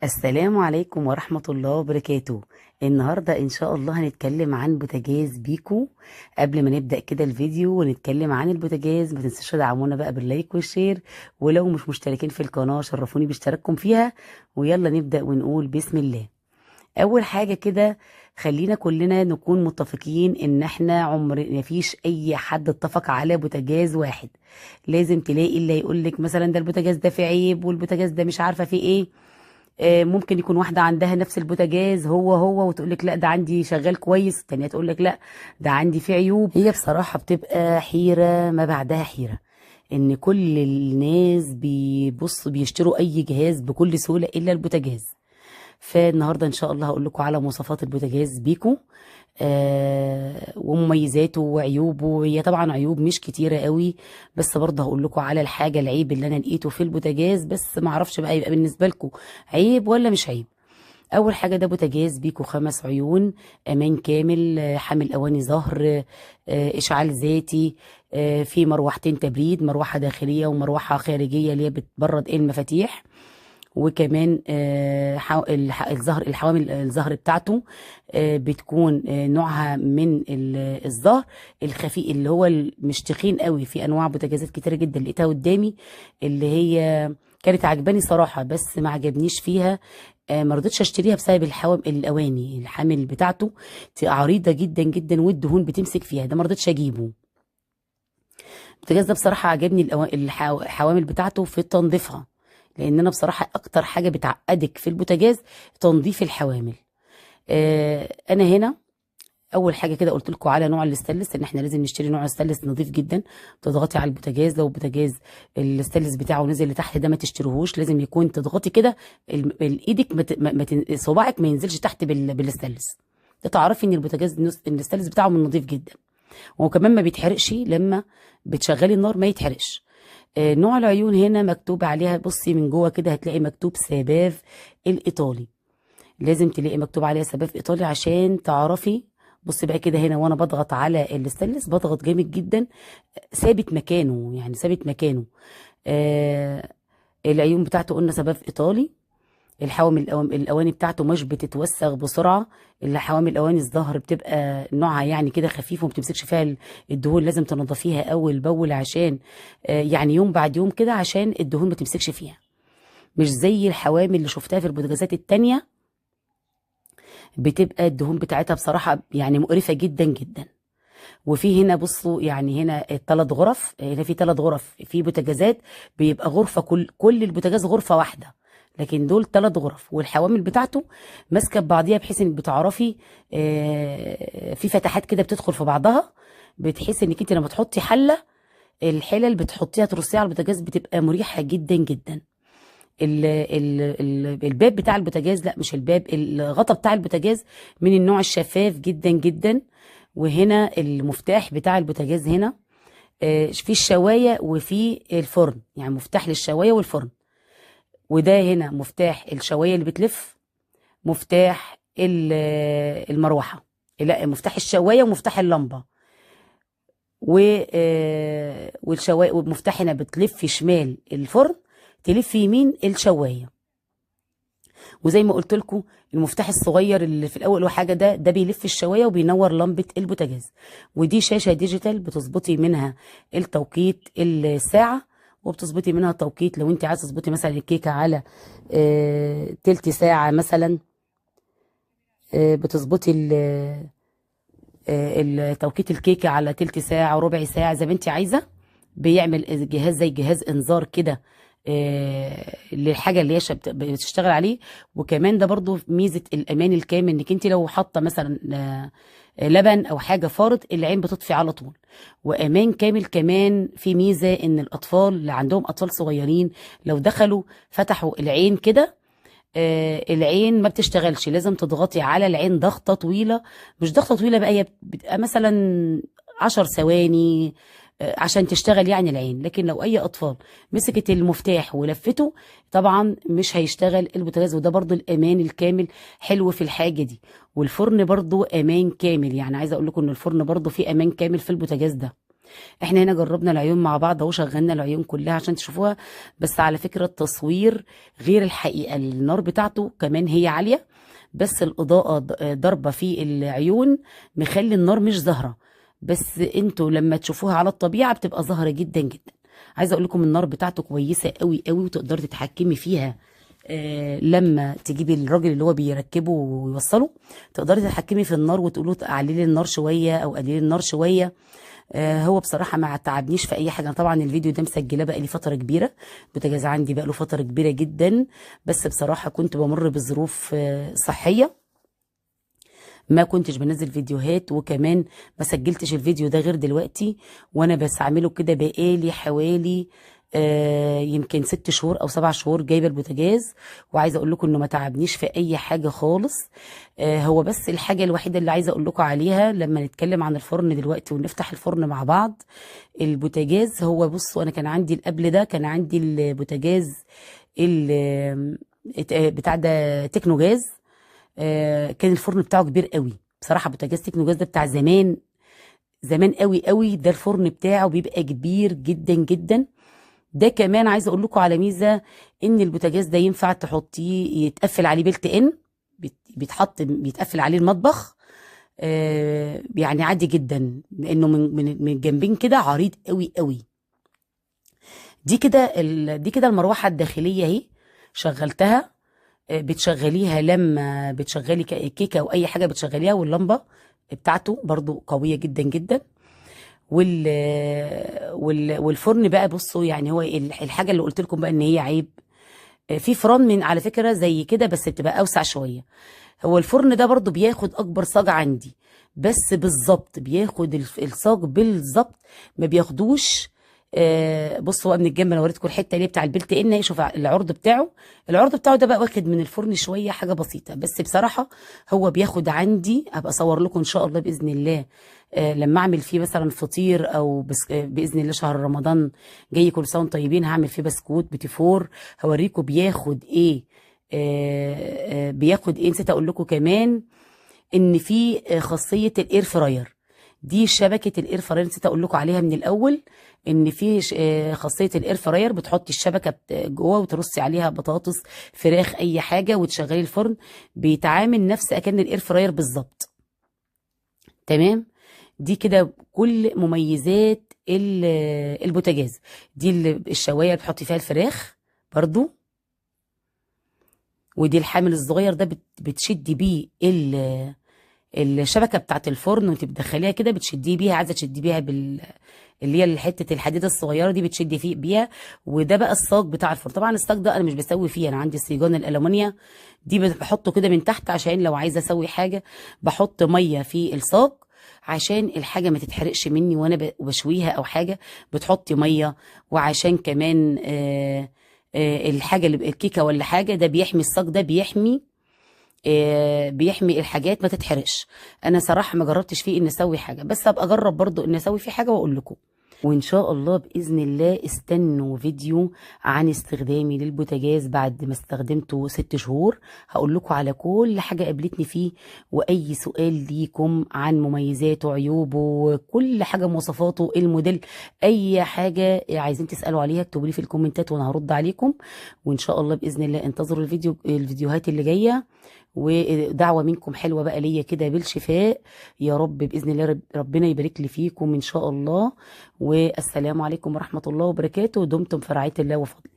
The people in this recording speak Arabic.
السلام عليكم ورحمة الله وبركاته. النهاردة إن شاء الله هنتكلم عن بوتاجاز بيكو. قبل ما نبدأ كده الفيديو ونتكلم عن البوتاجاز، ما تنسوش تدعمونا بقى باللايك والشير، ولو مش مشتركين في القناة شرفوني باشتراككم فيها. ويلا نبدأ ونقول بسم الله. أول حاجة كده، خلينا كلنا نكون متفقين إن احنا ما فيش أي حد اتفق على بوتاجاز واحد. لازم تلاقي اللي يقولك مثلا ده البوتاجاز ده فيه عيب والبوتاجاز ده مش عارفة فيه ايه. ممكن يكون واحدة عندها نفس البوتاجاز هو وتقول لك لا ده عندي شغال كويس، التانية تقول لك لا ده عندي فيه عيوب. هي بصراحة بتبقى حيرة ما بعدها حيرة، ان كل الناس بيشتروا اي جهاز بكل سهولة الا البوتاجاز. فالنهارده ان شاء الله هقول لكم على مواصفات البوتاجاز بيكو، ومميزاته وعيوبه. هي طبعا عيوب مش كتيره قوي، بس برضه هقول لكم على الحاجه العيب اللي انا لقيته في البوتاجاز، بس ما اعرفش بقى يبقى بالنسبه لكم عيب ولا مش عيب. اول حاجه ده بوتاجاز بيكو 5 عيون، امان كامل، حامل اواني ظهر، اشعال ذاتي، في مروحتين تبريد، مروحه داخليه ومروحه خارجيه اللي هي بتبرد المفاتيح. وكمان الحوامل الظهر بتاعته بتكون نوعها من الظهر الخفيف اللي هو مش تخين قوي. في انواع بوتاجازات كتيره جدا لقيتها قدامي اللي هي كانت عجباني صراحه، بس ما عجبنيش فيها. ما رضيتش اشتريها بسبب الاواني الحامل بتاعته عريضه جدا جدا والدهون بتمسك فيها، ده ما رضيتش اجيبه. البوتاجاز ده بصراحه عجبني الحوامل بتاعته في تنظيفها، لان انا بصراحه اكتر حاجه بتعقدك في البوتاجاز تنظيف الحوامل. انا هنا اول حاجه كده قلت لكم على نوع الاستانلس، ان احنا لازم نشتري نوع استانلس نظيف جدا. تضغطي على البوتاجاز، لو البوتاجاز الاستانلس بتاعه نزل لتحت ده ما تشتروهوش، لازم يكون تضغطي كده ايدك صباعك ما ينزلش تحت بالاستانلس. ده تعرفي ان البوتاجاز الاستانلس بتاعه من نظيف جدا، وكمان ما بيتحرقش لما بتشغلي النار، ما يتحرقش. نوع العيون هنا مكتوب عليها، بصي من جوه كده هتلاقي مكتوب سباف الايطالي. لازم تلاقي مكتوب عليها سباف ايطالي عشان تعرفي. بصي بقى كده هنا وانا بضغط على الاستانلس بضغط جامد جدا، ثابت مكانه، يعني ثابت مكانه. آه العيون بتاعته قلنا سباف ايطالي. الحوامل الاواني بتاعته مش بتتوسخ بسرعه. الحوامل الاواني الظهر بتبقى نوعها يعني كده خفيف وما بتمسكش فيها الدهون، لازم تنضفيها اول باول عشان يعني يوم بعد يوم كده عشان الدهون ما تمسكش فيها. مش زي الحوامل اللي شفتها في البوتاجازات التانية، بتبقى الدهون بتاعتها بصراحه يعني مقرفه جدا جدا. وفي هنا بصوا يعني هنا الثلاث غرف، هنا في 3 غرف في بوتاجازات بيبقى غرفه، كل البوتاجاز غرفه واحده، لكن دول 3 غرف. والحوامل بتاعته ماسكه ببعضيها بحيث انك بتعرفي في فتحات كده بتدخل في بعضها، بتحس انك انت لما تحطي حله الحلل بتحطيها ترصيها على البوتاجاز بتبقى مريحه جدا جدا. الباب بتاع البوتاجاز، لا مش الباب، الغطا بتاع البوتاجاز من النوع الشفاف جدا جدا. وهنا المفتاح بتاع البوتاجاز هنا في الشوايه وفي الفرن، يعني مفتاح للشوايه والفرن. وده هنا مفتاح الشوايه اللي بتلف، مفتاح المروحه، لا مفتاح الشوايه ومفتاح اللمبه. والشوايه ومفتاح هنا بتلف شمال الفرن، تلف يمين الشوايه. وزي ما قلت لكم المفتاح الصغير اللي في الاول وحاجه ده بيلف الشوايه وبينور لمبه البوتاجاز. ودي شاشه ديجيتال بتظبطي منها التوقيت الساعه، وبتظبطي منها توقيت لو انت عايزه تظبطي مثلا الكيكه على تلت ساعه مثلا. بتظبطي توقيت الكيكه على تلت ساعه وربع ساعه زي ما انت عايزه. بيعمل جهاز زي جهاز انذار كده للحاجه اللي هي بتشتغل عليه. وكمان ده برضو ميزه الامان الكامل، انك انت لو حاطه مثلا لبن او حاجه فارط العين بتطفي على طول. وامان كامل كمان في ميزه ان الاطفال اللي عندهم اطفال صغيرين لو دخلوا فتحوا العين كده العين ما بتشتغلش، لازم تضغطي على العين ضغطه طويله. مش ضغطه طويله بقى، هي بتبقى مثلا 10 ثواني عشان تشتغل يعني العين. لكن لو اي اطفال مسكت المفتاح ولفته طبعا مش هيشتغل البوتاجاز. وده برضو الامان الكامل حلو في الحاجه دي. والفرن برضو امان كامل، يعني عايزه اقول لكم ان الفرن برضو فيه امان كامل في البوتاجاز ده. احنا هنا جربنا العيون مع بعض اهو، شغلنا العيون كلها عشان تشوفوها. بس على فكرة التصوير غير الحقيقة، النار بتاعته كمان هي عالية، بس الإضاءة ضاربة في العيون مخلي النار مش ظاهرة. بس انتوا لما تشوفوها على الطبيعة بتبقى ظاهرة جدا جدا. عايزة اقول لكم النار بتاعته كويسة قوي قوي، وتقدري تتحكمي فيها. لما تجيبي الراجل اللي هو بيركبه ويوصله، تقدري تتحكمي في النار وتقولوا قللي لي النار شوية او قللي لي النار شوية. هو بصراحة ما تعبنيش في أي حاجة. أنا طبعا الفيديو ده مسجلة بقى لي فترة كبيرة، البوتاجاز عندي بقى له فترة كبيرة جدا، بس بصراحة كنت بمر بظروف صحية، ما كنتش بنزل فيديوهات، وكمان ما سجلتش الفيديو ده غير دلوقتي، وانا بستعمله كده بقالي حوالي يمكن 6 شهور او 7 شهور جايبه البوتاجاز. وعايزه اقول لكم انه ما تعبنيش في اي حاجه خالص. هو بس الحاجه الوحيده اللي عايزه اقول لكم عليها لما نتكلم عن الفرن دلوقتي ونفتح الفرن مع بعض، البوتاجاز هو بصوا، انا كان عندي قبل ده كان عندي البوتاجاز بتاع ده تكنو جاز. كان الفرن بتاعه كبير قوي بصراحه. بوتاجاز تكنو جاز ده بتاع زمان زمان قوي قوي، ده الفرن بتاعه بيبقى كبير جدا جدا. ده كمان عايزه اقول لكم على ميزه، ان البوتاجاز ده ينفع تحطيه يتقفل عليه بلت ان، بيتقفل عليه المطبخ. يعني عادي جدا، لانه من الجنبين كده عريض قوي قوي. دي كده المروحه الداخليه اهي، شغلتها. بتشغليها لما بتشغلي كيكه او اي حاجه بتشغليها، واللمبه بتاعته برضو قويه جدا جدا. والفرن بقى بصوا، يعني هو الحاجه اللي قلت لكم بقى ان هي عيب، في فرن من على فكره زي كده بس بتبقى اوسع شويه. هو الفرن ده برضو بياخد اكبر صاج عندي، بس بالظبط بياخد الصاج بالظبط، ما بياخدوش. بصوا بقى من الجنب، انا وريتكم الحته اللي بتاع البلت ان، شوف العرض بتاعه. العرض بتاعه ده بقى واخد من الفرن شويه، حاجه بسيطه، بس بصراحه هو بياخد عندي. هبقى اصور لكم ان شاء الله باذن الله لما اعمل فيه مثلا فطير، او باذن الله شهر رمضان جاي كل سنه وانتم طيبين، هعمل فيه بسكوت بيتي فور، هوريكم بياخد ايه. بياخد ايه. نسيت اقول لكم كمان ان في خاصيه الاير فراير، دي شبكه الاير فراير نسيت اقول لكم عليها من الاول، ان في خاصيه الاير فراير بتحطي الشبكه جوه وترصي عليها بطاطس فراخ اي حاجه وتشغلي الفرن، بيتعامل نفس اكن الاير فراير بالظبط. تمام. دي كده كل مميزات البوتاجاز. دي الشوايه اللي بتحطي فيها الفراخ برضو، ودي الحامل الصغير ده بتشدي بيه الشبكه بتاعت الفرن، وانت بتدخليها كده بتشديه بيها، عايزه تشدي بيها اللي هي حته الحديده الصغيره دي بتشدي فيه بيها. وده بقى الصاج بتاع الفرن. طبعا الصاج ده انا مش بسوي فيه، انا عندي صيجان الالومنيا دي بحطه كده من تحت، عشان لو عايزه اسوي حاجه بحط ميه في الصاج عشان الحاجه ما تتحرقش مني وانا بشويها او حاجه، بتحطي ميه. وعشان كمان الحاجه اللي الكيكه ولا حاجه، ده بيحمي الصاج ده، بيحمي الحاجات ما تتحرقش. انا صراحه ما جربتش فيه ان اسوي حاجه، بس هبقى اجرب برضو ان اسوي فيه حاجه واقول لكم. وان شاء الله باذن الله استنوا فيديو عن استخدامي للبوتاجاز بعد ما استخدمته 6 شهور، هقول لكم على كل حاجه قابلتني فيه، واي سؤال ليكم عن مميزاته عيوبه كل حاجه مواصفاته الموديل، اي حاجه عايزين تسالوا عليها اكتبوا لي في الكومنتات وانا هرد عليكم. وان شاء الله باذن الله انتظروا الفيديوهات اللي جايه، ودعوه منكم حلوه بقى ليا كده بالشفاء يا رب باذن الله. ربنا يبارك لي فيكم ان شاء الله. والسلام عليكم ورحمه الله وبركاته. دمتم في رعايه الله وفضله.